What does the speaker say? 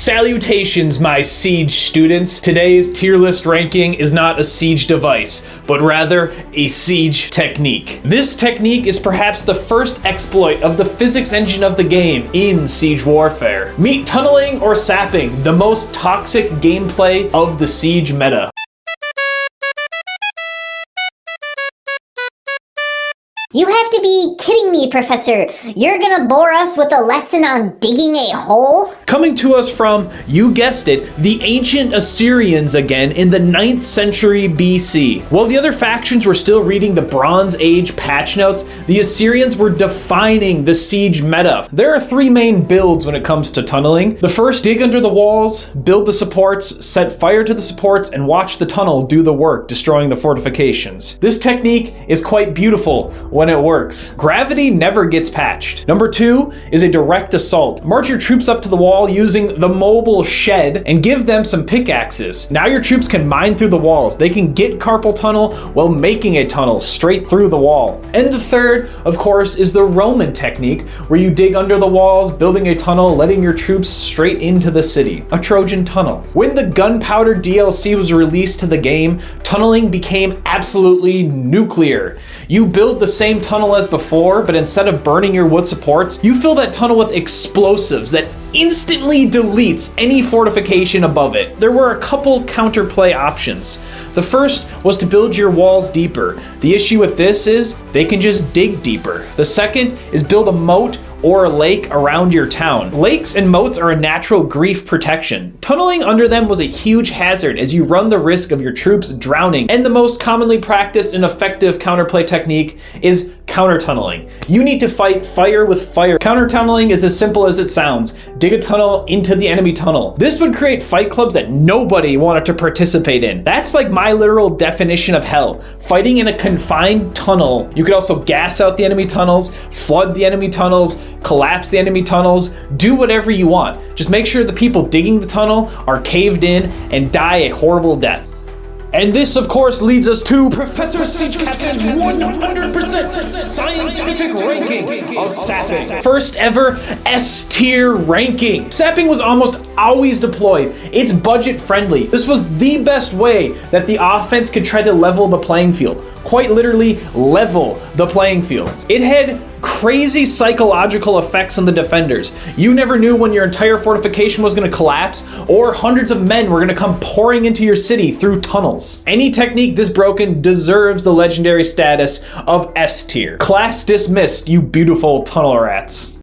Salutations, my siege students. Today's tier list ranking is not a siege device, but rather a siege technique. This technique is perhaps the first exploit of the physics engine of the game in siege warfare. Meet tunneling or sapping, the most toxic gameplay of the siege meta. You have to be kidding me, Professor. You're gonna bore us with a lesson on digging a hole? Coming to us from, you guessed it, the ancient Assyrians again in the 9th century BC. While the other factions were still reading the Bronze Age patch notes, the Assyrians were defining the siege meta. There are three main builds when it comes to tunneling. The first, dig under the walls, build the supports, set fire to the supports, and watch the tunnel do the work, destroying the fortifications. This technique is quite beautiful when it works. Gravity never gets patched. Number two is a direct assault. March your troops up to the wall using the mobile shed and give them some pickaxes. Now your troops can mine through the walls. They can get carpal tunnel while making a tunnel straight through the wall. And the third, of course, is the Roman technique, where you dig under the walls, building a tunnel, letting your troops straight into the city. A Trojan tunnel. When the gunpowder DLC was released to the game, tunneling became absolutely nuclear. You build the same tunnel as before, but instead of burning your wood supports, you fill that tunnel with explosives that instantly deletes any fortification above it. There were a couple counterplay options. The first was to build your walls deeper. The issue with this is they can just dig deeper. The second is build a moat or a lake around your town. Lakes and moats are a natural grief protection. Tunneling under them was a huge hazard as you run the risk of your troops drowning. And the most commonly practiced and effective counterplay technique is counter-tunneling. You need to fight fire with fire. Counter-tunneling is as simple as it sounds. Dig a tunnel into the enemy tunnel. This would create fight clubs that nobody wanted to participate in. That's like my literal definition of hell. Fighting in a confined tunnel. You could also gas out the enemy tunnels, flood the enemy tunnels, collapse the enemy tunnels, do whatever you want. Just make sure the people digging the tunnel are caved in and die a horrible death. And this, of course, leads us to Professor Siege Captain's 100% scientific ranking of sapping. First ever S tier ranking. Sapping was almost always deployed. It's budget friendly. This was the best way that the offense could try to level the playing field. Quite literally level the playing field. It had crazy psychological effects on the defenders. You never knew when your entire fortification was going to collapse or hundreds of men were going to come pouring into your city through tunnels. Any technique this broken deserves the legendary status of S tier. Class dismissed, you beautiful tunnel rats.